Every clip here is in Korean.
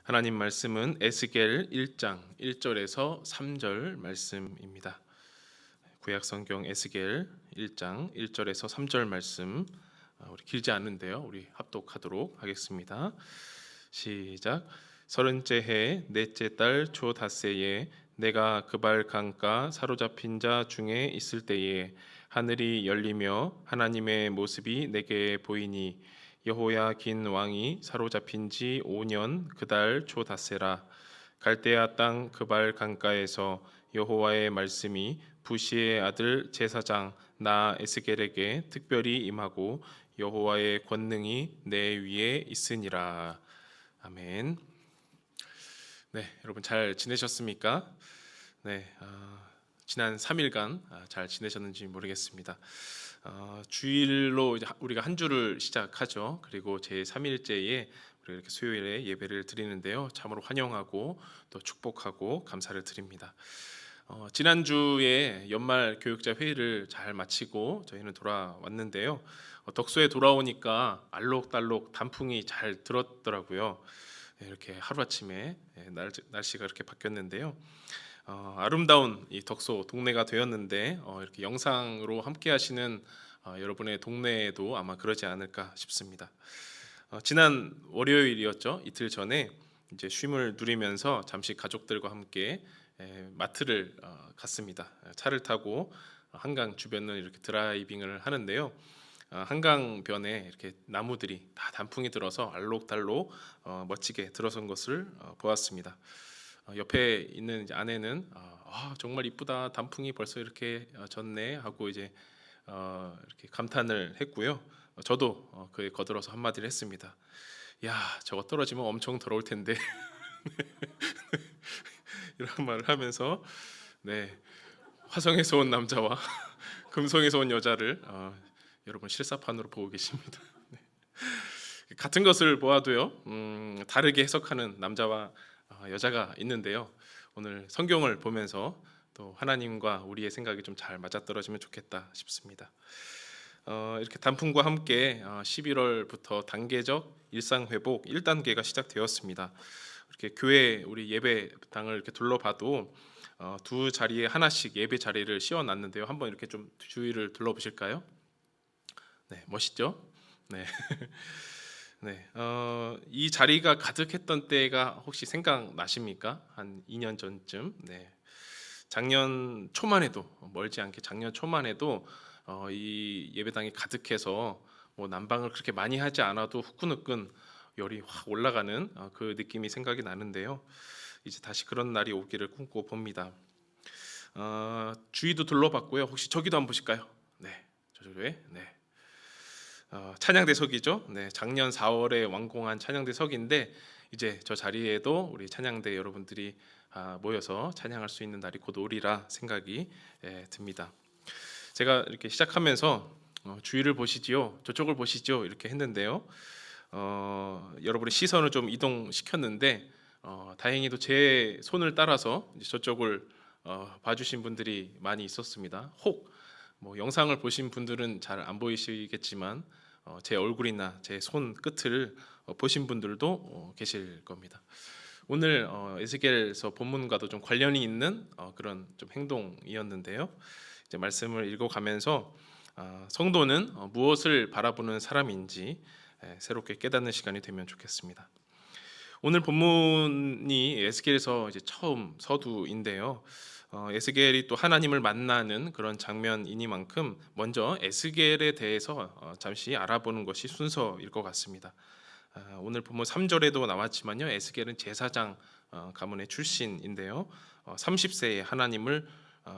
하나님 말씀은 에스겔 1장 1절에서 3절 말씀입니다. 구약 성경 에스겔 1장 1절에서 3절 말씀, 우리 길지 않은데요. 우리 합독하도록 하겠습니다. 시작. 서른째 해 넷째 달 초닷새에 내가 그발 강가 사로잡힌 자 중에 있을 때에 하늘이 열리며 하나님의 모습이 내게 보이니 여호야긴 왕이 사로잡힌 지 5년 그달 초닷새라. 갈대아 땅 그발 강가에서 여호와의 말씀이 부시의 아들 제사장 나 에스겔에게 특별히 임하고 여호와의 권능이 내 위에 있으니라. 아멘. 네, 여러분 잘 지내셨습니까? 네, 지난 3일간 잘 지내셨는지 모르겠습니다. 주일로 이제 우리가 한 주를 시작하죠. 그리고 제 3일째에 우리가 이렇게 수요일에 예배를 드리는데요. 참으로 환영하고 또 축복하고 감사를 드립니다. 지난주에 연말 교육자 회의를 잘 마치고 저희는 돌아왔는데요. 덕소에 돌아오니까 알록달록 단풍이 잘 들었더라고요. 이렇게 하루아침에 날씨가 이렇게 바뀌었는데요. 아름다운 이 덕소 동네가 되었는데 이렇게 영상으로 함께 하시는 여러분의 동네에도 아마 그러지 않을까 싶습니다. 지난 월요일이었죠. 이틀 전에 이제 쉼을 누리면서 잠시 가족들과 함께 마트를 갔습니다. 차를 타고 한강 주변을 이렇게 드라이빙을 하는데요. 한강변에 이렇게 나무들이 다 단풍이 들어서 알록달록 멋지게 들어선 것을 보았습니다. 옆에 있는 이제 아내는 정말 이쁘다, 단풍이 벌써 이렇게 졌네 하고 이제 이렇게 감탄을 했고요. 저도 그에 거들어서 한마디를 했습니다. 야, 저거 떨어지면 엄청 더러울 텐데 이런 말을 하면서 화성에서 온 남자와 금성에서 온 여자를 여러분 실사판으로 보고 계십니다. 같은 것을 보아도요, 다르게 해석하는 남자와 여자가 있는데요. 오늘 성경을 보면서 또 하나님과 우리의 생각이 좀 잘 맞아떨어지면 좋겠다 싶습니다. 이렇게 단풍과 함께 11월부터 단계적 일상회복 1단계가 시작되었습니다. 이렇게 교회 우리 예배당을 이렇게 둘러봐도 두 자리에 하나씩 예배 자리를 씌워놨는데요. 한번 이렇게 좀 주위를 둘러보실까요? 네, 멋있죠? 네. 네, 이 자리가 가득했던 때가 혹시 생각나십니까? 한 2년 전쯤. 네, 작년 초만 해도 멀지 않게 작년 초만 해도 이 예배당이 가득해서 뭐 난방을 그렇게 많이 하지 않아도 후끈후끈 열이 확 올라가는 그 느낌이 생각이 나는데요. 이제 다시 그런 날이 오기를 꿈꿔 봅니다. 주위도 둘러봤고요. 혹시 저기도 한번 보실까요? 네, 저쪽에. 네. 찬양대석이죠. 네, 작년 4월에 완공한 찬양대석인데 이제 저 자리에도 우리 찬양대 여러분들이 모여서 찬양할 수 있는 날이 곧 오리라 생각이 듭니다. 제가 이렇게 시작하면서 주위를 보시지요, 저쪽을 보시죠 이렇게 했는데요. 여러분의 시선을 좀 이동시켰는데 다행히도 제 손을 따라서 이제 저쪽을 봐주신 분들이 많이 있었습니다. 혹 뭐 영상을 보신 분들은 잘 안 보이시겠지만 제 얼굴이나 제 손 끝을 보신 분들도 계실 겁니다. 오늘 에스겔서 본문과도 좀 관련이 있는 그런 좀 행동이었는데요. 이제 말씀을 읽어가면서 성도는 무엇을 바라보는 사람인지 새롭게 깨닫는 시간이 되면 좋겠습니다. 오늘 본문이 에스겔에서 이제 처음 서두인데요. 에스겔이 또 하나님을 만나는 그런 장면이니만큼 먼저 에스겔에 대해서 잠시 알아보는 것이 순서일 것 같습니다. 오늘 본문 3절에도 나왔지만요, 에스겔은 제사장 가문의 출신인데요. 30세에 하나님을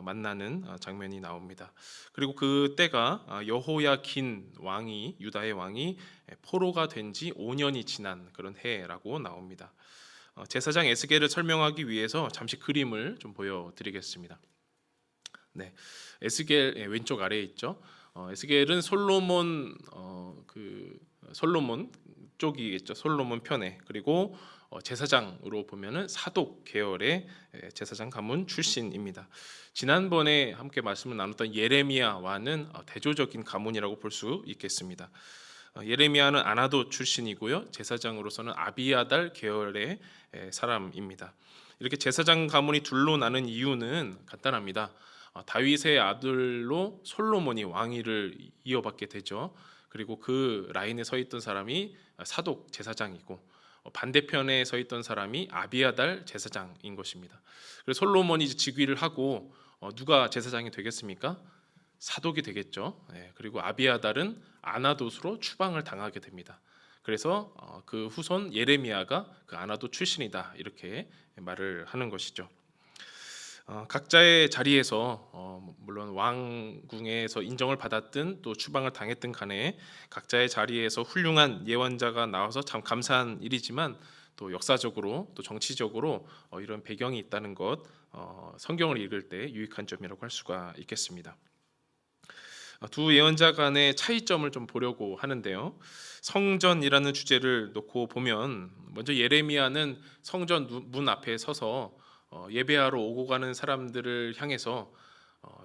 만나는 장면이 나옵니다. 그리고 그때가 여호야긴 왕이, 유다의 왕이 포로가 된 지 5년이 지난 그런 해라고 나옵니다. 제사장 에스겔을 설명하기 위해서 잠시 그림을 좀 보여드리겠습니다. 네, 에스겔 왼쪽 아래에 있죠. 에스겔은 솔로몬 솔로몬 쪽이겠죠. 솔로몬 편에. 그리고 제사장으로 보면은 사독 계열의 제사장 가문 출신입니다. 지난번에 함께 말씀을 나눴던 예레미야와는 대조적인 가문이라고 볼 수 있겠습니다. 예레미야는 아나도 출신이고요. 제사장으로서는 아비아달 계열의 사람입니다. 이렇게 제사장 가문이 둘로 나는 이유는 간단합니다. 다윗의 아들로 솔로몬이 왕위를 이어받게 되죠. 그리고 그 라인에 서 있던 사람이 사독 제사장이고 반대편에 서 있던 사람이 아비아달 제사장인 것입니다. 그래서 솔로몬이 직위를 하고 누가 제사장이 되겠습니까? 사독이 되겠죠. 그리고 아비아달은 아나돗으로 추방을 당하게 됩니다. 그래서 그 후손 예레미야가 그 아나돗 출신이다 이렇게 말을 하는 것이죠. 각자의 자리에서 물론 왕궁에서 인정을 받았든 또 추방을 당했든 간에 각자의 자리에서 훌륭한 예언자가 나와서 참 감사한 일이지만 또 역사적으로 또 정치적으로 이런 배경이 있다는 것 성경을 읽을 때 유익한 점이라고 할 수가 있겠습니다. 두 예언자 간의 차이점을 좀 보려고 하는데요. 성전이라는 주제를 놓고 보면 먼저 예레미야는 성전 문 앞에 서서 예배하러 오고 가는 사람들을 향해서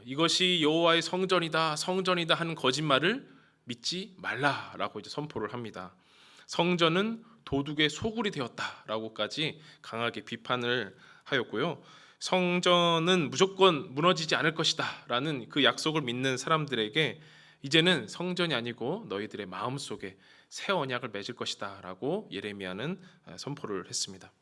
이것이 여호와의 성전이다, 성전이다 하는 거짓말을 믿지 말라라고 이제 선포를 합니다. 성전은 도둑의 소굴이 되었다라고까지 강하게 비판을 하였고요. 성전은 무조건 무너지지 않을 것이다라는 그 약속을 믿는 사람들에게 이제는 성전이 아니고 너희들의 마음속에 새 언약을 맺을 것이다라고 예레미야는 선포를 했습니다.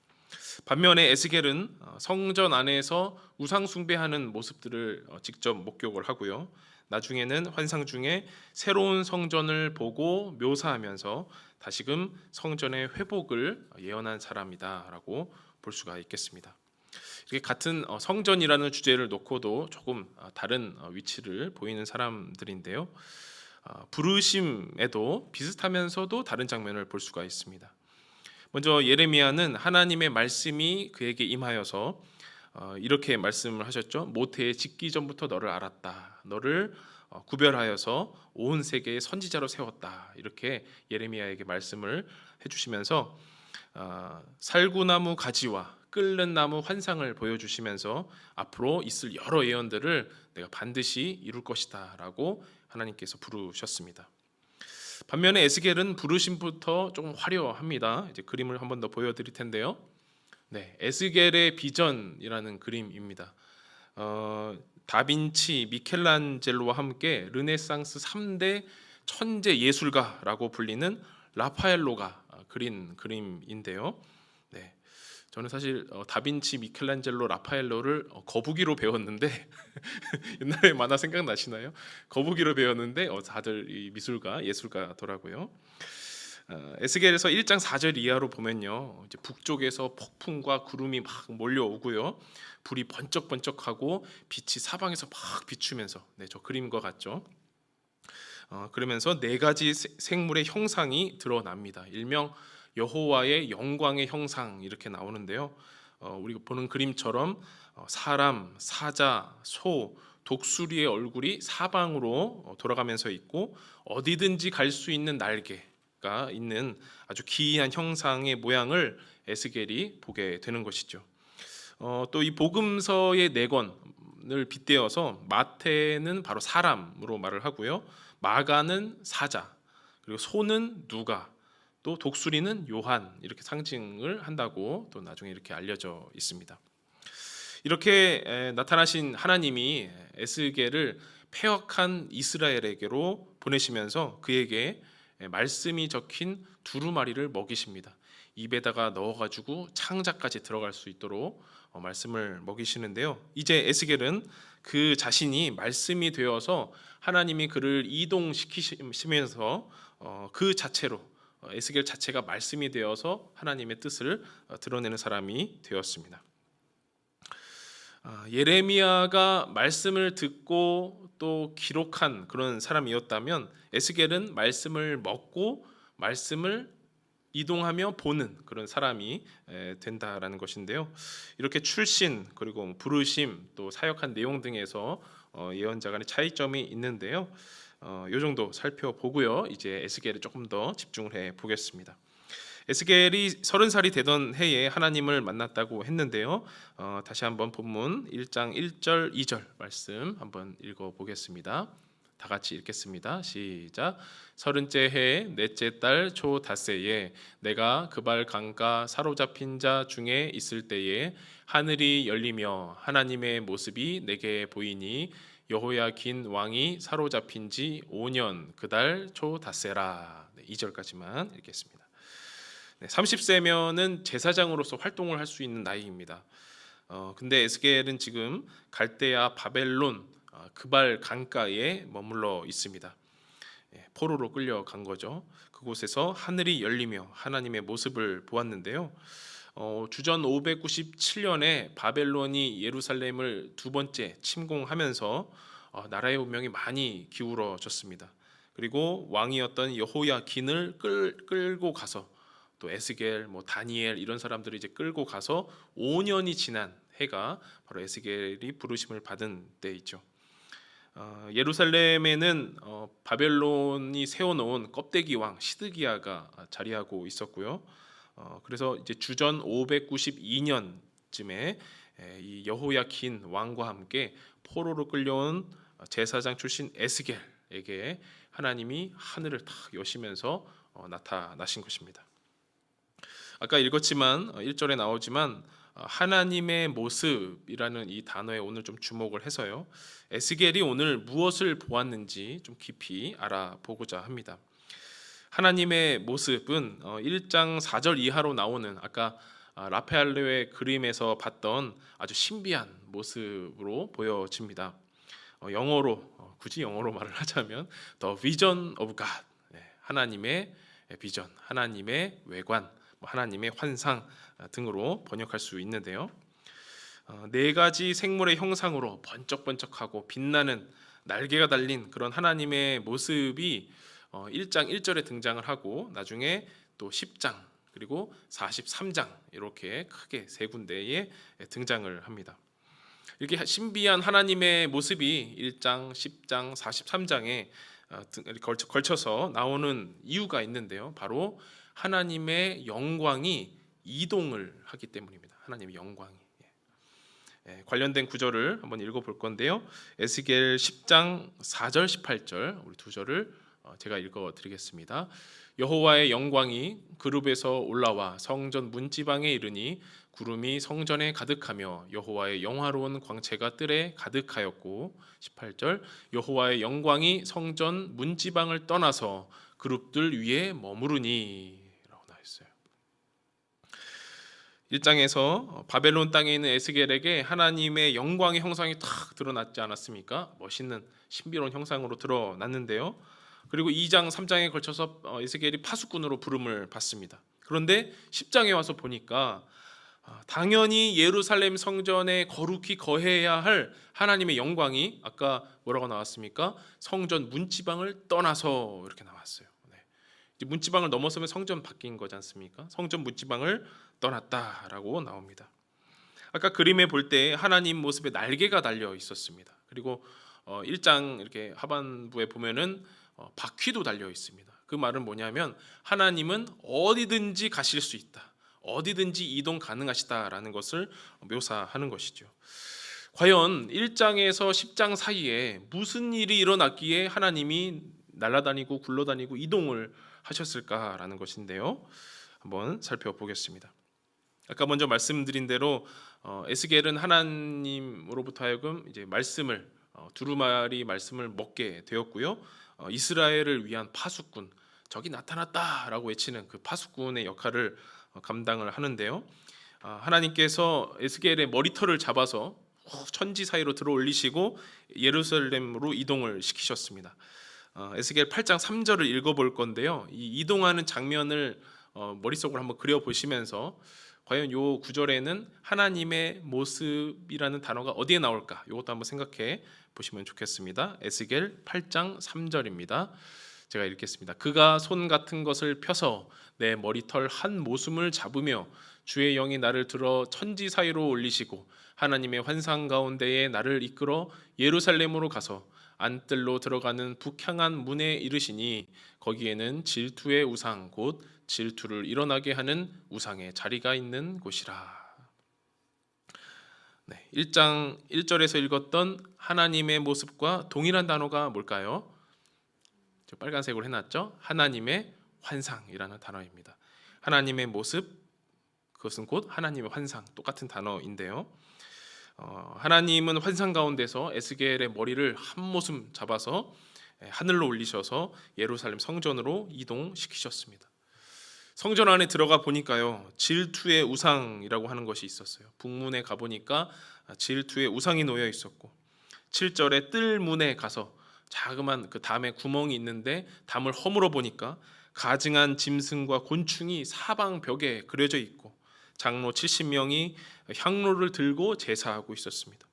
반면에 에스겔은 성전 안에서 우상 숭배하는 모습들을 직접 목격을 하고요. 나중에는 환상 중에 새로운 성전을 보고 묘사하면서 다시금 성전의 회복을 예언한 사람이다라고 볼 수가 있겠습니다. 이게 같은 성전이라는 주제를 놓고도 조금 다른 위치를 보이는 사람들인데요. 부르심에도 비슷하면서도 다른 장면을 볼 수가 있습니다. 먼저 예레미야는 하나님의 말씀이 그에게 임하여서 이렇게 말씀을 하셨죠. 모태에 짓기 전부터 너를 알았다. 너를 구별하여서 온 세계의 선지자로 세웠다. 이렇게 예레미야에게 말씀을 해주시면서 살구나무 가지와 끓는 나무 환상을 보여주시면서 앞으로 있을 여러 예언들을 내가 반드시 이룰 것이다 라고 하나님께서 부르셨습니다. 반면에 에스겔은 부르심부터 조금 화려합니다. 이제 그림을 한 번 더 보여드릴 텐데요. 에스겔의 비전이라는 그림입니다. 다빈치, 미켈란젤로와 함께 르네상스 3대 천재 예술가라고 불리는 라파엘로가 그린 그림인데요. 저는 사실 다빈치, 미켈란젤로, 라파엘로를 거북이로 배웠는데 옛날에 만화 생각나시나요? 거북이로 배웠는데 다들 이 미술가, 예술가더라고요. 에스겔에서 1장 4절 이하로 보면요, 이제 북쪽에서 폭풍과 구름이 막 몰려오고요, 불이 번쩍번쩍하고 빛이 사방에서 막 비추면서, 저 그림과 같죠? 그러면서 네 가지 생물의 형상이 드러납니다. 일명 여호와의 영광의 형상 이렇게 나오는데요. 우리가 보는 그림처럼 사람, 사자, 소, 독수리의 얼굴이 사방으로 돌아가면서 있고 어디든지 갈 수 있는 날개가 있는 아주 기이한 형상의 모양을 에스겔이 보게 되는 것이죠. 또 이 복음서의 네 권을 빗대어서 마태는 바로 사람으로 말을 하고요, 마가는 사자, 그리고 소는 누가, 또 독수리는 요한 이렇게 상징을 한다고 또 나중에 이렇게 알려져 있습니다. 이렇게 나타나신 하나님이 에스겔을 패역한 이스라엘에게로 보내시면서 그에게 말씀이 적힌 두루마리를 먹이십니다. 입에다가 넣어가지고 창자까지 들어갈 수 있도록 말씀을 먹이시는데요. 이제 에스겔은 그 자신이 말씀이 되어서 하나님이 그를 이동시키시면서 그 자체로 에스겔 자체가 말씀이 되어서 하나님의 뜻을 드러내는 사람이 되었습니다. 예레미야가 말씀을 듣고 또 기록한 그런 사람이었다면 에스겔은 말씀을 먹고 말씀을 이동하며 보는 그런 사람이 된다라는 것인데요. 이렇게 출신 그리고 부르심 또 사역한 내용 등에서 예언자 간의 차이점이 있는데요. 이 정도 살펴보고요. 이제 에스겔에 조금 더 집중을 해 보겠습니다. 에스겔이 30살이 되던 해에 하나님을 만났다고 했는데요. 다시 한번 본문 1장 1절 2절 말씀 한번 읽어 보겠습니다. 다 같이 읽겠습니다. 시작. 30째 해 넷째 달 초 닷새에 내가 그발 강가 사로잡힌 자 중에 있을 때에 하늘이 열리며 하나님의 모습이 내게 보이니 여호야긴 왕이 사로잡힌 지 5년 그달 초 닷새라. 2절까지만 읽겠습니다. 30세면은 제사장으로서 활동을 할 수 있는 나이입니다. 근데 에스겔은 지금 갈대아 바벨론 그발 강가에 머물러 있습니다. 포로로 끌려간 거죠. 그곳에서 하늘이 열리며 하나님의 모습을 보았는데요. 주전 597년에 바벨론이 예루살렘을 두 번째 침공하면서 나라의 운명이 많이 기울어졌습니다. 그리고 왕이었던 여호야긴을 끌고 가서 또 에스겔, 다니엘 이런 사람들을 이제 끌고 가서 5년이 지난 해가 바로 에스겔이 부르심을 받은 때이죠. 예루살렘에는 바벨론이 세워놓은 껍데기 왕 시드기야가 자리하고 있었고요. 그래서 이제 주전 592년쯤에 이 여호야긴 왕과 함께 포로로 끌려온 제사장 출신 에스겔에게 하나님이 하늘을 탁 여시면서 나타나신 것입니다. 아까 읽었지만 1절에 나오지만 하나님의 모습이라는 이 단어에 오늘 좀 주목을 해서요. 에스겔이 오늘 무엇을 보았는지 좀 깊이 알아보고자 합니다. 하나님의 모습은 1장 4절 이하로 나오는 아까 라파엘로의 그림에서 봤던 아주 신비한 모습으로 보여집니다. 영어로 굳이 영어로 말을 하자면 The Vision of God, 하나님의 비전, 하나님의 외관, 하나님의 환상 등으로 번역할 수 있는데요. 네 가지 생물의 형상으로 번쩍번쩍하고 빛나는 날개가 달린 그런 하나님의 모습이 1장 1절에 등장을 하고 나중에 또 10장 그리고 43장 이렇게 크게 세 군데에 등장을 합니다. 이렇게 신비한 하나님의 모습이 1장, 10장, 43장에 걸쳐서 나오는 이유가 있는데요. 바로 하나님의 영광이 이동을 하기 때문입니다. 하나님의 영광이. 관련된 구절을 한번 읽어볼 건데요. 에스겔 10장 4절 18절 우리 두 절을 제가 읽어드리겠습니다. 여호와의 영광이 그룹에서 올라와 성전 문지방에 이르니 구름이 성전에 가득하며 여호와의 영화로운 광채가 뜰에 가득하였고 18절 여호와의 영광이 성전 문지방을 떠나서 그룹들 위에 머무르니 라고 나와 있어요. 1장에서 바벨론 땅에 있는 에스겔에게 하나님의 영광의 형상이 탁 드러났지 않았습니까? 멋있는 신비로운 형상으로 드러났는데요. 그리고 2장, 3장에 걸쳐서 에스겔이 파수꾼으로 부름을 받습니다. 그런데 10장에 와서 보니까 당연히 예루살렘 성전에 거룩히 거해야 할 하나님의 영광이 아까 뭐라고 나왔습니까? 성전 문지방을 떠나서 이렇게 나왔어요. 이제 문지방을 넘어서면 성전 바뀐 거지 않습니까? 성전 문지방을 떠났다라고 나옵니다. 아까 그림에 볼 때 하나님 모습에 날개가 달려 있었습니다. 그리고 1장 이렇게 하반부에 보면은 바퀴도 달려 있습니다. 그 말은 뭐냐면 하나님은 어디든지 가실 수 있다. 어디든지 이동 가능하시다라는 것을 묘사하는 것이죠. 과연 1장에서 10장 사이에 무슨 일이 일어났기에 하나님이 날아다니고 굴러다니고 이동을 하셨을까라는 것인데요. 한번 살펴보겠습니다. 아까 먼저 말씀드린 대로 에스겔은 하나님으로부터 하여금 이제 말씀을 두루마리 말씀을 먹게 되었고요. 이스라엘을 위한 파수꾼, 적이 나타났다라고 외치는 그 파수꾼의 역할을 감당을 하는데요. 하나님께서 에스겔의 머리털을 잡아서 천지 사이로 들어 올리시고 예루살렘으로 이동을 시키셨습니다. 에스겔 8장 3절을 읽어볼 건데요. 이 이동하는 장면을 머릿속으로 한번 그려보시면서 과연 이 구절에는 하나님의 모습이라는 단어가 어디에 나올까? 이것도 한번 생각해 보시면 좋겠습니다. 에스겔 8장 3절입니다. 제가 읽겠습니다. 그가 손 같은 것을 펴서 내 머리털 한 모순을 잡으며 주의 영이 나를 들어 천지 사이로 올리시고 하나님의 환상 가운데에 나를 이끌어 예루살렘으로 가서 안뜰로 들어가는 북향한 문에 이르시니 거기에는 질투의 우상 곧 질투를 일어나게 하는 우상의 자리가 있는 곳이라. 네, 1장 1절에서 읽었던 하나님의 모습과 동일한 단어가 뭘까요? 저 빨간색으로 해놨죠? 하나님의 환상이라는 단어입니다. 하나님의 모습, 그것은 곧 하나님의 환상, 똑같은 단어인데요. 하나님은 환상 가운데서 에스겔의 머리를 한 모습 잡아서 하늘로 올리셔서 예루살렘 성전으로 이동시키셨습니다. 성전 안에 들어가 보니까요, 질투의 우상이라고 하는 것이 있었어요. 북문에 가보니까 질투의 우상이 놓여 있었고, 7절에 뜰문에 가서 자그만 그 담에 구멍이 있는데 담을 허물어 보니까 가증한 짐승과 곤충이 사방 벽에 그려져 있고, 장로 70명이 향로를 들고 제사하고 있었습니다.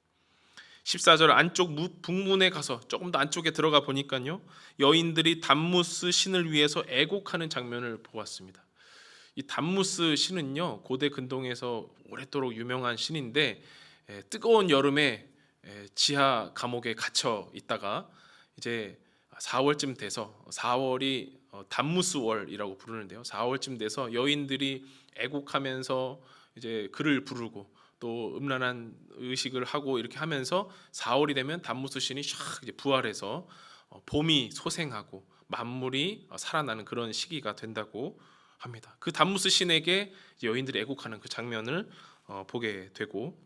14절 안쪽 북문에 가서 조금 더 안쪽에 들어가 보니까요, 여인들이 담무스 신을 위해서 애곡하는 장면을 보았습니다. 이 담무스 신은요, 고대 근동에서 오랫도록 유명한 신인데, 뜨거운 여름에 지하 감옥에 갇혀 있다가 이제 4월쯤 돼서, 4월이 담무스월이라고 부르는데요, 4월쯤 돼서 여인들이 애곡하면서 이제 글을 부르고 또 음란한 의식을 하고 이렇게 하면서 4월이 되면 담무스 신이 샥 이제 부활해서 봄이 소생하고 만물이 살아나는 그런 시기가 된다고 합니다. 그 담무스 신에게 여인들이 애곡하는 그 장면을 보게 되고,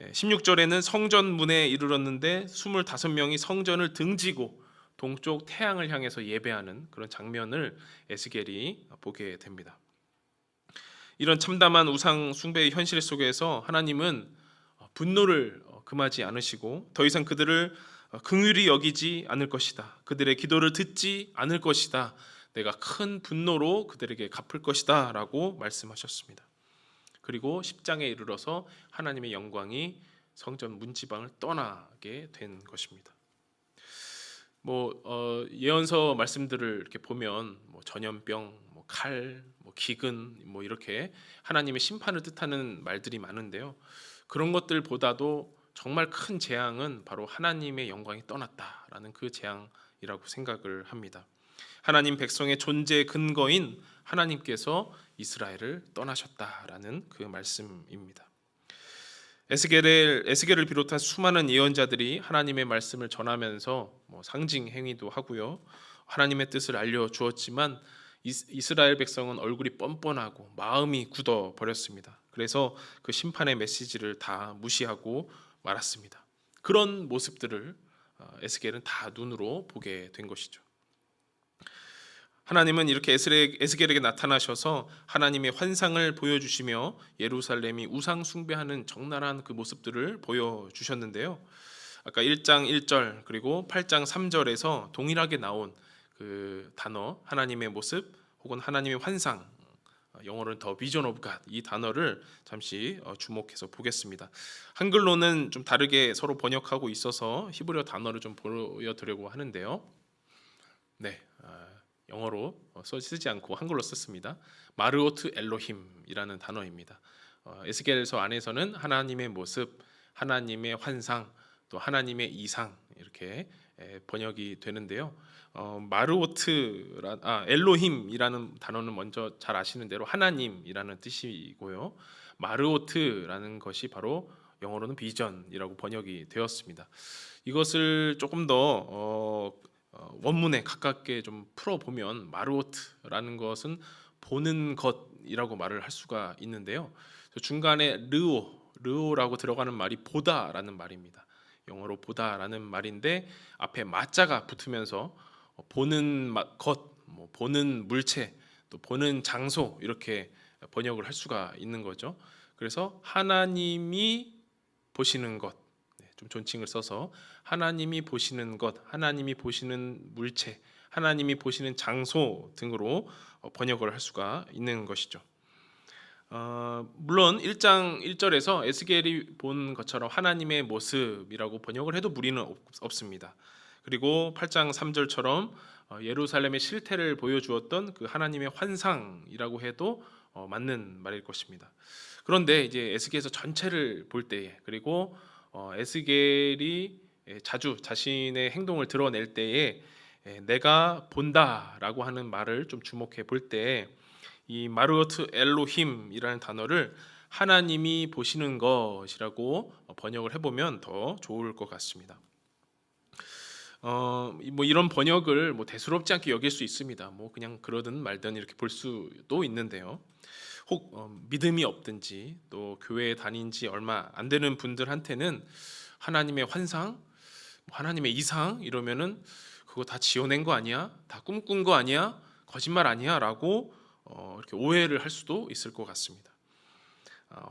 16절에는 성전 문에 이르렀는데 25명이 성전을 등지고 동쪽 태양을 향해서 예배하는 그런 장면을 에스겔이 보게 됩니다. 이런 참담한 우상 숭배의 현실 속에서 하나님은 분노를 금하지 않으시고 더 이상 그들을 긍휼히 여기지 않을 것이다. 그들의 기도를 듣지 않을 것이다. 내가 큰 분노로 그들에게 갚을 것이다 라고 말씀하셨습니다. 그리고 10장에 이르러서 하나님의 영광이 성전 문지방을 떠나게 된 것입니다. 예언서 말씀들을 이렇게 보면 전염병, 칼, 기근, 이렇게 하나님의 심판을 뜻하는 말들이 많은데요. 그런 것들보다도 정말 큰 재앙은 바로 하나님의 영광이 떠났다라는 그 재앙이라고 생각을 합니다. 하나님 백성의 존재 근거인 하나님께서 이스라엘을 떠나셨다라는 그 말씀입니다. 에스겔을 비롯한 수많은 예언자들이 하나님의 말씀을 전하면서 상징 행위도 하고요, 하나님의 뜻을 알려주었지만 이스라엘 백성은 얼굴이 뻔뻔하고 마음이 굳어 버렸습니다. 그래서 그 심판의 메시지를 다 무시하고 말았습니다. 그런 모습들을 에스겔은 다 눈으로 보게 된 것이죠. 하나님은 이렇게 에스겔에게 나타나셔서 하나님의 환상을 보여주시며 예루살렘이 우상 숭배하는 적나라한 그 모습들을 보여주셨는데요, 아까 1장 1절 그리고 8장 3절에서 동일하게 나온 그 단어 하나님의 모습 혹은 하나님의 환상, 영어로는 The Vision of God, 이 단어를 잠시 주목해서 보겠습니다. 한글로는 좀 다르게 서로 번역하고 있어서 히브리어 단어를 좀 보여드리려고 하는데요, 네, 영어로 쓰지 않고 한글로 썼습니다. 마르오트 엘로힘이라는 단어입니다. 에스겔서 안에서는 하나님의 모습, 하나님의 환상, 또 하나님의 이상 이렇게 번역이 되는데요. 엘로힘이라는 단어는 먼저 잘 아시는 대로 하나님이라는 뜻이고요, 마르오트라는 것이 바로 영어로는 비전이라고 번역이 되었습니다. 이것을 조금 더 원문에 가깝게 좀 풀어보면 마르오트라는 것은 보는 것이라고 말을 할 수가 있는데요, 중간에 르오라고 들어가는 말이 보다라는 말입니다. 영어로 보다라는 말인데 앞에 마자가 붙으면서 보는 것, 보는 물체, 또 보는 장소 이렇게 번역을 할 수가 있는 거죠. 그래서 하나님이 보시는 것, 좀 존칭을 써서 하나님이 보시는 것, 하나님이 보시는 물체, 하나님이 보시는 장소 등으로 번역을 할 수가 있는 것이죠. 물론 1장 1절에서 에스겔이 본 것처럼 하나님의 모습이라고 번역을 해도 무리는 없습니다. 그리고 8장 3절처럼 예루살렘의 실태를 보여주었던 그 하나님의 환상이라고 해도 맞는 말일 것입니다. 그런데 이제 에스겔서 전체를 볼 때에, 그리고 에스겔이 자주 자신의 행동을 드러낼 때에 내가 본다라고 하는 말을 좀 주목해 볼 때 이 마르오트 엘로힘이라는 단어를 하나님이 보시는 것이라고 번역을 해보면 더 좋을 것 같습니다. 뭐 이런 번역을 뭐 대수롭지 않게 여길 수 있습니다. 뭐 그냥 그러든 말든 이렇게 볼 수도 있는데요. 혹 믿음이 없든지 또 교회에 다닌 지 얼마 안 되는 분들한테는 하나님의 환상, 하나님의 이상 이러면은 그거 다 지어낸 거 아니야? 다 꿈꾼 거 아니야? 거짓말 아니야? 라고 이렇게 오해를 할 수도 있을 것 같습니다.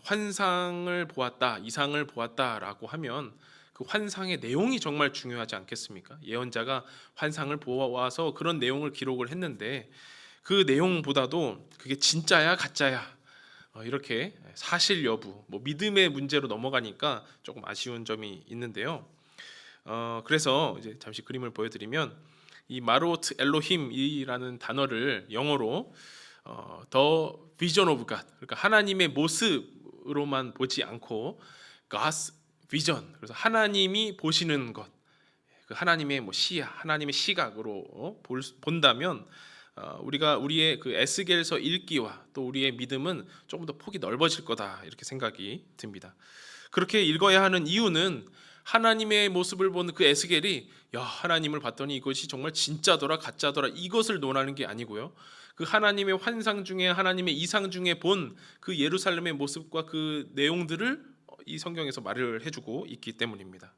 환상을 보았다, 이상을 보았다라고 하면 그 환상의 내용이 정말 중요하지 않겠습니까? 예언자가 환상을 보아서 그런 내용을 기록을 했는데 그 내용보다도 그게 진짜야 가짜야 이렇게 사실 여부, 뭐 믿음의 문제로 넘어가니까 조금 아쉬운 점이 있는데요. 그래서 이제 잠시 그림을 보여드리면 이 마로트 엘로힘이라는 단어를 영어로 The Vision of God, 그러니까 하나님의 모습으로만 보지 않고 God's Vision, 그래서 하나님이 보시는 것, 그 하나님의 뭐 시야, 하나님의 시각으로 본다면 우리가 우리의 그 에스겔서 읽기와 또 우리의 믿음은 조금 더 폭이 넓어질 거다 이렇게 생각이 듭니다. 그렇게 읽어야 하는 이유는 하나님의 모습을 보는 그 에스겔이 야 하나님을 봤더니 이것이 정말 진짜더라 가짜더라 이것을 논하는 게 아니고요. 그 하나님의 환상 중에 하나님의 이상 중에 본 그 예루살렘의 모습과 그 내용들을 이 성경에서 말을 해주고 있기 때문입니다.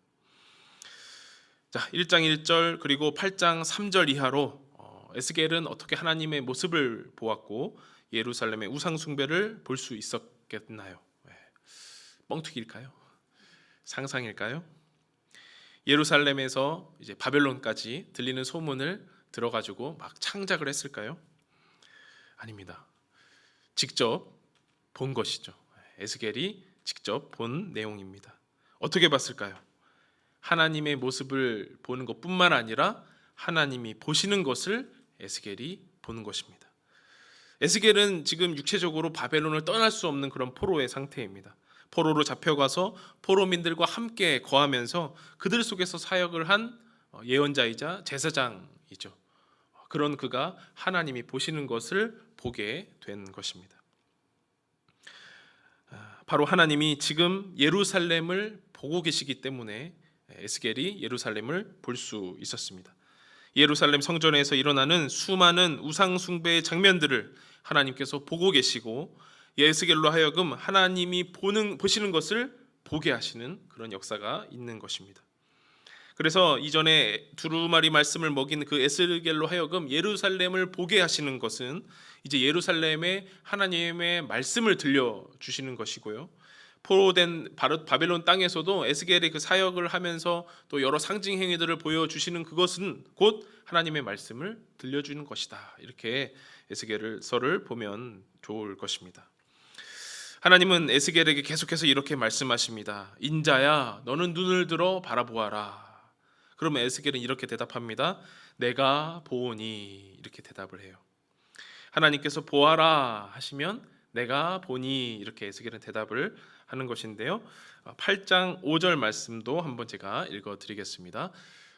자, 1장 1절 그리고 8장 3절 이하로 에스겔은 어떻게 하나님의 모습을 보았고 예루살렘의 우상 숭배를 볼 수 있었겠나요? 뻥튀기일까요? 상상일까요? 예루살렘에서 이제 바벨론까지 들리는 소문을 들어가지고 막 창작을 했을까요? 아닙니다. 직접 본 것이죠. 에스겔이 직접 본 내용입니다. 어떻게 봤을까요? 하나님의 모습을 보는 것뿐만 아니라 하나님이 보시는 것을 에스겔이 보는 것입니다. 에스겔은 지금 육체적으로 바벨론을 떠날 수 없는 그런 포로의 상태입니다. 포로로 잡혀가서 포로민들과 함께 거하면서 그들 속에서 사역을 한 예언자이자 제사장이죠. 그런 그가 하나님이 보시는 것을 보게 된 것입니다. 바로 하나님이 지금 예루살렘을 보고 계시기 때문에 에스겔이 예루살렘을 볼 수 있었습니다. 예루살렘 성전에서 일어나는 수많은 우상 숭배의 장면들을 하나님께서 보고 계시고 에스겔로 하여금 하나님이 보시는 것을 보게 하시는 그런 역사가 있는 것입니다. 그래서 이전에 두루마리 말씀을 먹인 그 에스겔로 하여금 예루살렘을 보게 하시는 것은 이제 예루살렘에 하나님의 말씀을 들려주시는 것이고요. 포로된 바벨론 땅에서도 에스겔의 그 사역을 하면서 또 여러 상징 행위들을 보여주시는 그것은 곧 하나님의 말씀을 들려주는 것이다. 이렇게 에스겔서를 보면 좋을 것입니다. 하나님은 에스겔에게 계속해서 이렇게 말씀하십니다. 인자야, 너는 눈을 들어 바라보아라. 그러면 에스겔은 이렇게 대답합니다. 내가 보오니, 이렇게 대답을 해요. 하나님께서 보아라 하시면 내가 보니, 이렇게 에스겔은 대답을 하는 것인데요. 8장 5절 말씀도 한번 제가 읽어드리겠습니다.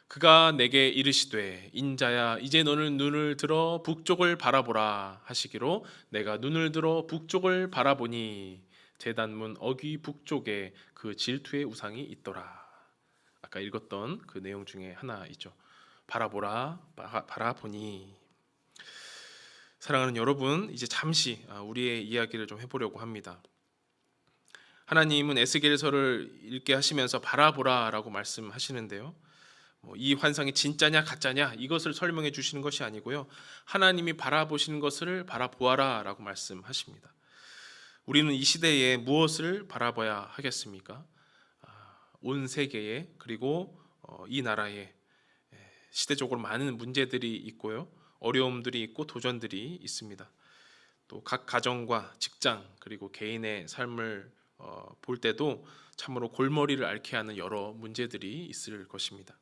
그가 내게 이르시되 인자야 이제 너는 눈을 들어 북쪽을 바라보라 하시기로 내가 눈을 들어 북쪽을 바라보니 제단문 어귀 북쪽에 그 질투의 우상이 있더라. 아까 읽었던 그 내용 중에 하나이죠. 바라보라, 바라보니. 사랑하는 여러분, 이제 잠시 우리의 이야기를 좀 해보려고 합니다. 하나님은 에스겔서를 읽게 하시면서 바라보라라고 말씀하시는데요. 이 환상이 진짜냐 가짜냐 이것을 설명해 주시는 것이 아니고요. 하나님이 바라보시는 것을 바라보아라라고 말씀하십니다. 우리는 이 시대에 무엇을 바라봐야 하겠습니까? 온 세계에 그리고 이 나라에 시대적으로 많은 문제들이 있고요. 어려움들이 있고 도전들이 있습니다. 또 각 가정과 직장 그리고 개인의 삶을 볼 때도 참으로 골머리를 앓게 하는 여러 문제들이 있을 것입니다.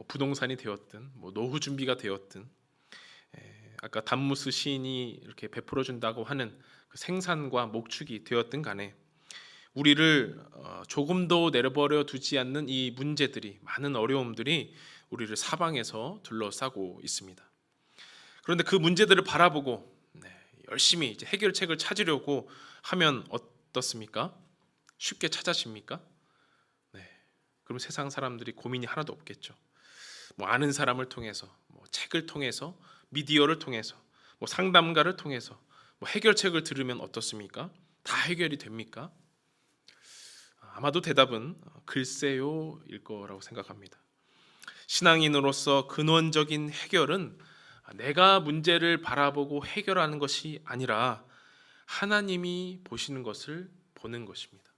부동산이 되었든 노후 준비가 되었든 아까 담무스 시인이 이렇게 베풀어 준다고 하는 그 생산과 목축이 되었든 간에 우리를 조금도 내려버려 두지 않는 이 문제들이 많은 어려움들이 우리를 사방에서 둘러싸고 있습니다. 그런데 그 문제들을 바라보고 열심히 이제 해결책을 찾으려고 하면 어떻습니까? 쉽게 찾아집니까? 네. 그럼 세상 사람들이 고민이 하나도 없겠죠. 뭐 아는 사람을 통해서, 뭐 책을 통해서, 미디어를 통해서, 뭐 상담가를 통해서, 뭐 해결책을 들으면 어떻습니까? 다 해결이 됩니까? 아마도 대답은 글쎄요일 거라고 생각합니다. 신앙인으로서 근원적인 해결은 내가 문제를 바라보고 해결하는 것이 아니라 하나님이 보시는 것을 보는 것입니다.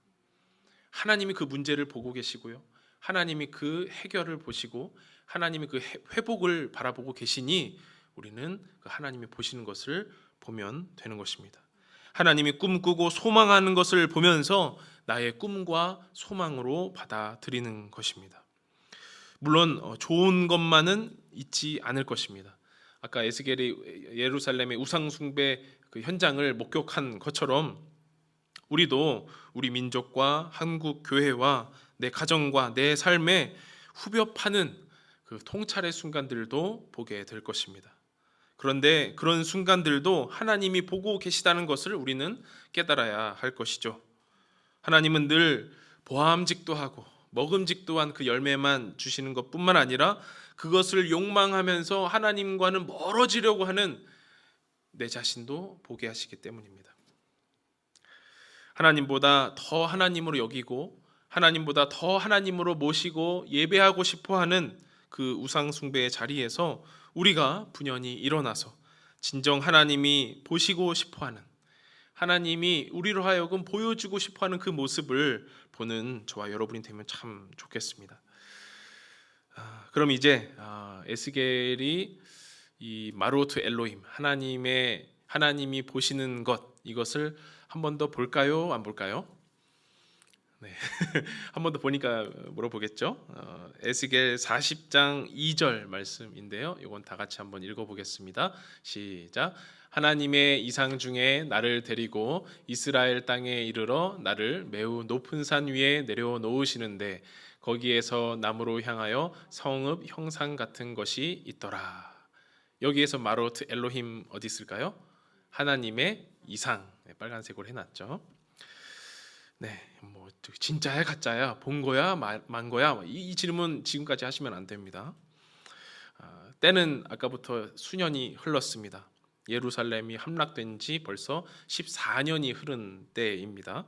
하나님이 그 문제를 보고 계시고요. 하나님이 그 해결을 보시고 하나님이 그 회복을 바라보고 계시니 우리는 그 하나님이 보시는 것을 보면 되는 것입니다. 하나님이 꿈꾸고 소망하는 것을 보면서 나의 꿈과 소망으로 받아들이는 것입니다. 물론 좋은 것만은 있지 않을 것입니다. 아까 에스겔이 예루살렘의 우상 숭배 그 현장을 목격한 것처럼 우리도 우리 민족과 한국 교회와 내 가정과 내 삶에 후벼 파는 그 통찰의 순간들도 보게 될 것입니다. 그런데 그런 순간들도 하나님이 보고 계시다는 것을 우리는 깨달아야 할 것이죠. 하나님은 늘 보암직도 하고 먹음직도 한 그 열매만 주시는 것뿐만 아니라 그것을 욕망하면서 하나님과는 멀어지려고 하는 내 자신도 보게 하시기 때문입니다. 하나님보다 더 하나님으로 여기고 하나님보다 더 하나님으로 모시고 예배하고 싶어하는 그 우상 숭배의 자리에서 우리가 분연히 일어나서 진정 하나님이 보시고 싶어하는, 하나님이 우리로 하여금 보여주고 싶어하는 그 모습을 보는 저와 여러분이 되면 참 좋겠습니다. 그럼 이제 에스겔이 이 마루오트 엘로힘, 하나님이 보시는 것, 이것을 한 번 더 볼까요? 안 볼까요? 네. 한 번 더 보니까 물어보겠죠. 에스겔 40장 2절 말씀인데요. 이건 다 같이 한번 읽어보겠습니다. 시작. 하나님의 이상 중에 나를 데리고 이스라엘 땅에 이르러 나를 매우 높은 산 위에 내려놓으시는데 거기에서 나무로 향하여 성읍 형상 같은 것이 있더라. 여기에서 마로트 엘로힘 어디 있을까요? 하나님의 이상. 네, 빨간색으로 해놨죠. 네, 뭐 진짜야 가짜야, 본 거야 만 거야, 이 질문 지금까지 하시면 안 됩니다. 때는 아까부터 수년이 흘렀습니다. 예루살렘이 함락된 지 벌써 14년이 흐른 때입니다.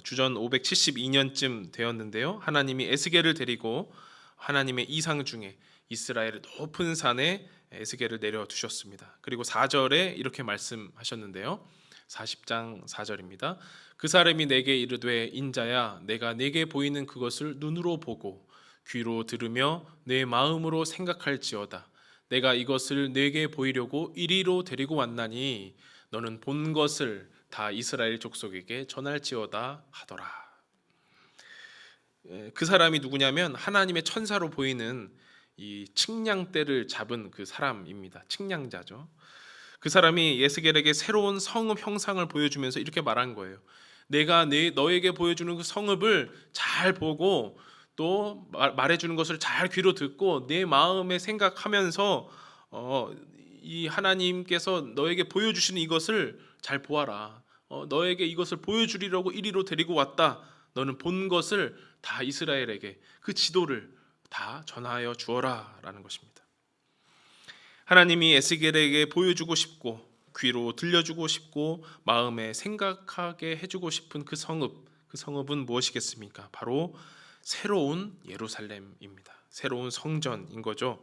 주전 572년쯤 되었는데요. 하나님이 에스겔을 데리고 하나님의 이상 중에 이스라엘의 높은 산에 에스겔을 내려두셨습니다. 그리고 4절에 이렇게 말씀하셨는데요. 40장 4절입니다. 그 사람이 내게 이르되 인자야 내가 내게 보이는 그것을 눈으로 보고 귀로 들으며 내 마음으로 생각할지어다. 내가 이것을 내게 보이려고 이리로 데리고 왔나니 너는 본 것을 다 이스라엘 족속에게 전할지어다 하더라. 그 사람이 누구냐면 하나님의 천사로 보이는 이 측량대를 잡은 그 사람입니다. 측량자죠. 그 사람이 에스겔에게 새로운 성읍 형상을 보여주면서 이렇게 말한 거예요. 내가 너에게 보여주는 그 성읍을 잘 보고 또 말해주는 것을 잘 귀로 듣고 내 마음에 생각하면서 이 하나님께서 너에게 보여주시는 이것을 잘 보아라. 너에게 이것을 보여주리라고 이리로 데리고 왔다. 너는 본 것을 다 이스라엘에게 그 지도를 다 전하여 주어라 라는 것입니다. 하나님이 에스겔에게 보여주고 싶고 귀로 들려주고 싶고 마음에 생각하게 해주고 싶은 그 성읍은 무엇이겠습니까? 바로 새로운 예루살렘입니다. 새로운 성전인 거죠.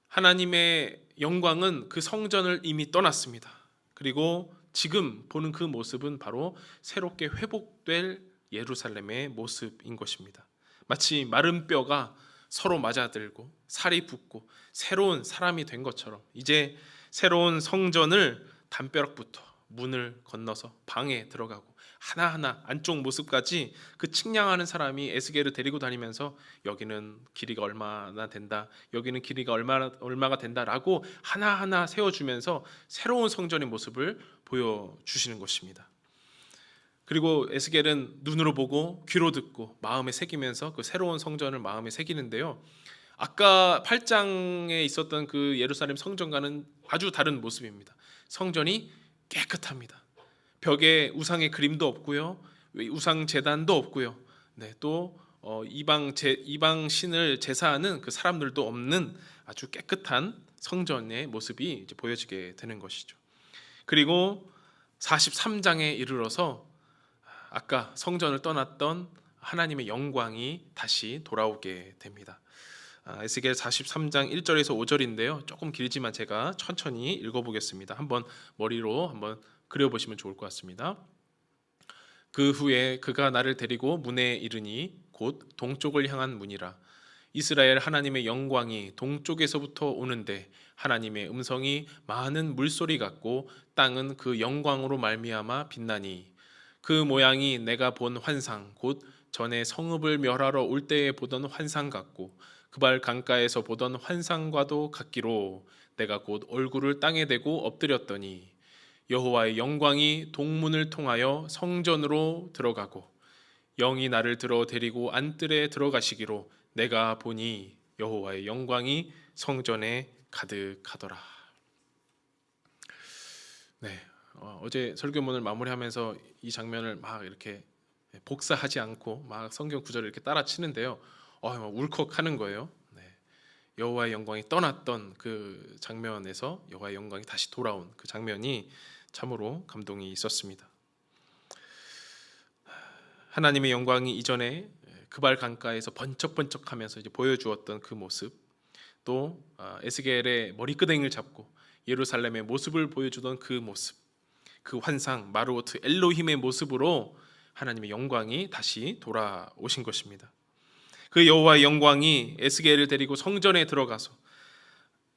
하나님의 영광은 그 성전을 이미 떠났습니다. 그리고 지금 보는 그 모습은 바로 새롭게 회복될 예루살렘의 모습인 것입니다. 마치 마른 뼈가 서로 맞아들고 살이 붙고 새로운 사람이 된 것처럼 이제 새로운 성전을 담벼락부터 문을 건너서 방에 들어가고 하나하나 안쪽 모습까지 그 측량하는 사람이 에스겔을 데리고 다니면서 여기는 길이가 얼마나 된다, 여기는 길이가 얼마가 된다라고 하나하나 세워주면서 새로운 성전의 모습을 보여주시는 것입니다. 그리고 에스겔은 눈으로 보고 귀로 듣고 마음에 새기면서 그 새로운 성전을 마음에 새기는데요. 아까 8장에 있었던 그 예루살렘 성전과는 아주 다른 모습입니다. 성전이 깨끗합니다. 벽에 우상의 그림도 없고요, 우상 제단도 없고요. 네, 또 이방 신을 제사하는 그 사람들도 없는 아주 깨끗한 성전의 모습이 이제 보여지게 되는 것이죠. 그리고 43장에 이르러서 아까 성전을 떠났던 하나님의 영광이 다시 돌아오게 됩니다. 에스겔 43장 1절에서 5절인데요. 조금 길지만 제가 천천히 읽어보겠습니다. 한번 머리로 한번 그려보시면 좋을 것 같습니다. 그 후에 그가 나를 데리고 문에 이르니 곧 동쪽을 향한 문이라. 이스라엘 하나님의 영광이 동쪽에서부터 오는데 하나님의 음성이 많은 물소리 같고 땅은 그 영광으로 말미암아 빛나니 그 모양이 내가 본 환상 곧 전에 성읍을 멸하러 올 때에 보던 환상 같고 그발 강가에서 보던 환상과도 같기로 내가 곧 얼굴을 땅에 대고 엎드렸더니 여호와의 영광이 동문을 통하여 성전으로 들어가고 영이 나를 들어 데리고 안뜰에 들어가시기로 내가 보니 여호와의 영광이 성전에 가득하더라. 네, 어제 설교문을 마무리하면서 이 장면을 막 이렇게 복사하지 않고 막 성경 구절을 이렇게 따라 치는데요. 막 울컥하는 거예요. 네, 여호와의 영광이 떠났던 그 장면에서 여호와의 영광이 다시 돌아온 그 장면이 참으로 감동이 있었습니다. 하나님의 영광이 이전에 그발 강가에서 번쩍번쩍하면서 이제 보여주었던 그 모습, 또 에스겔의 머리끄댕이를 잡고 예루살렘의 모습을 보여주던 그 모습, 그 환상 마르오트 엘로힘의 모습으로 하나님의 영광이 다시 돌아오신 것입니다. 그 여호와의 영광이 에스겔을 데리고 성전에 들어가서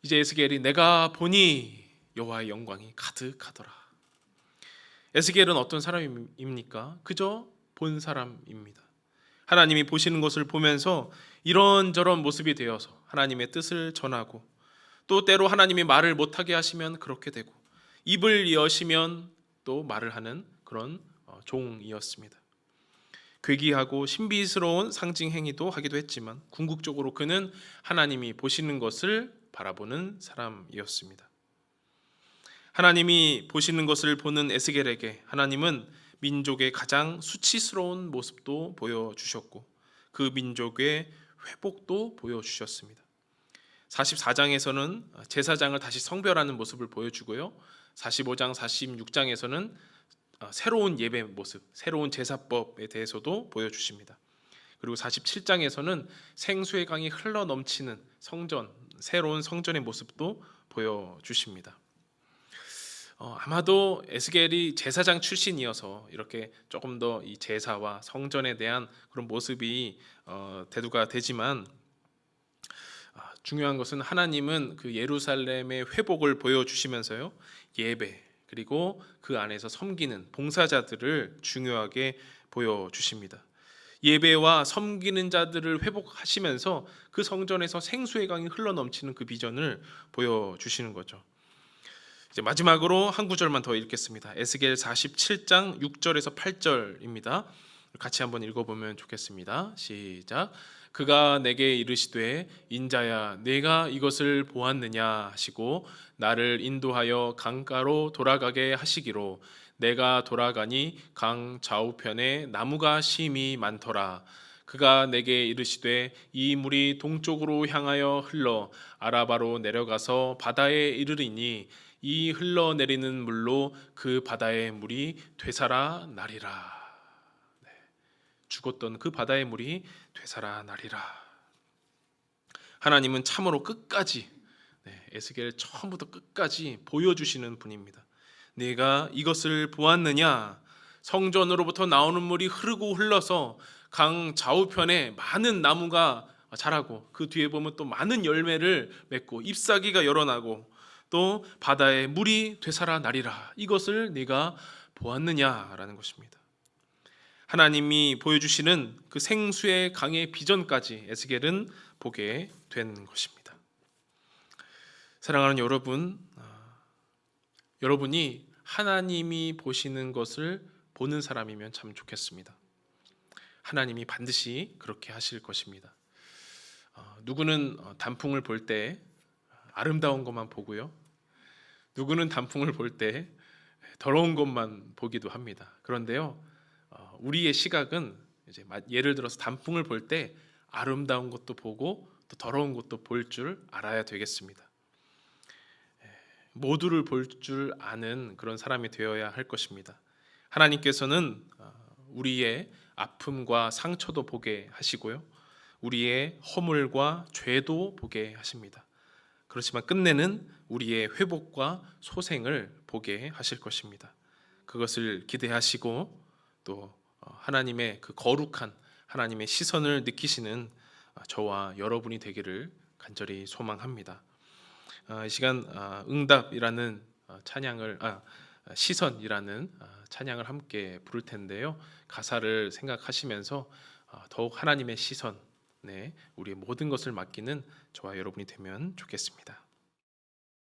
이제 에스겔이 내가 보니 여호와의 영광이 가득하더라. 에스겔은 어떤 사람입니까? 그저 본 사람입니다. 하나님이 보시는 것을 보면서 이런저런 모습이 되어서 하나님의 뜻을 전하고 또 때로 하나님이 말을 못하게 하시면 그렇게 되고 입을 여시면 또 말을 하는 그런 종이었습니다. 괴기하고 신비스러운 상징 행위도 하기도 했지만 궁극적으로 그는 하나님이 보시는 것을 바라보는 사람이었습니다. 하나님이 보시는 것을 보는 에스겔에게 하나님은 민족의 가장 수치스러운 모습도 보여주셨고 그 민족의 회복도 보여주셨습니다. 44장에서는 제사장을 다시 성별하는 모습을 보여주고요. 45장, 46장에서는 새로운 예배 모습, 새로운 제사법에 대해서도 보여주십니다. 그리고 47장에서는 생수의 강이 흘러넘치는 성전, 새로운 성전의 모습도 보여주십니다. 아마도 에스겔이 제사장 출신이어서 이렇게 조금 더 이 제사와 성전에 대한 그런 모습이 대두가 되지만 중요한 것은 하나님은 그 예루살렘의 회복을 보여주시면서요, 예배 그리고 그 안에서 섬기는 봉사자들을 중요하게 보여주십니다. 예배와 섬기는 자들을 회복하시면서 그 성전에서 생수의 강이 흘러넘치는 그 비전을 보여주시는 거죠. 이제 마지막으로 한 구절만 더 읽겠습니다. 에스겔 47장 6절에서 8절입니다. 같이 한번 읽어보면 좋겠습니다. 시작. 그가 내게 이르시되 인자야 내가 이것을 보았느냐 하시고 나를 인도하여 강가로 돌아가게 하시기로 내가 돌아가니 강 좌우편에 나무가 심이 많더라. 그가 내게 이르시되 이 물이 동쪽으로 향하여 흘러 아라바로 내려가서 바다에 이르리니 이 흘러내리는 물로 그 바다의 물이 되살아 나리라. 죽었던 그 바다의 물이 되살아 나리라. 하나님은 참으로 끝까지 에스겔 처음부터 끝까지 보여주시는 분입니다. 내가 이것을 보았느냐? 성전으로부터 나오는 물이 흐르고 흘러서 강 좌우편에 많은 나무가 자라고 그 뒤에 보면 또 많은 열매를 맺고 잎사귀가 열어나고 또 바다에 물이 되살아 나리라. 이것을 네가 보았느냐라는 것입니다. 하나님이 보여주시는 그 생수의 강의 비전까지 에스겔은 보게 된 것입니다. 사랑하는 여러분, 여러분이 하나님이 보시는 것을 보는 사람이면 참 좋겠습니다. 하나님이 반드시 그렇게 하실 것입니다. 누구는 단풍을 볼 때 아름다운 것만 보고요. 누구는 단풍을 볼 때 더러운 것만 보기도 합니다. 그런데요, 우리의 시각은 이제 예를 들어서 단풍을 볼 때 아름다운 것도 보고 또 더러운 것도 볼 줄 알아야 되겠습니다. 모두를 볼 줄 아는 그런 사람이 되어야 할 것입니다. 하나님께서는 우리의 아픔과 상처도 보게 하시고요, 우리의 허물과 죄도 보게 하십니다. 그렇지만 끝내는 우리의 회복과 소생을 보게 하실 것입니다. 그것을 기대하시고 또 하나님의 그 거룩한 하나님의 시선을 느끼시는 저와 여러분이 되기를 간절히 소망합니다. 이 시간 응답이라는 찬양을 시선이라는 찬양을 함께 부를 텐데요. 가사를 생각하시면서 더욱 하나님의 시선에 우리의 모든 것을 맡기는 저와 여러분이 되면 좋겠습니다.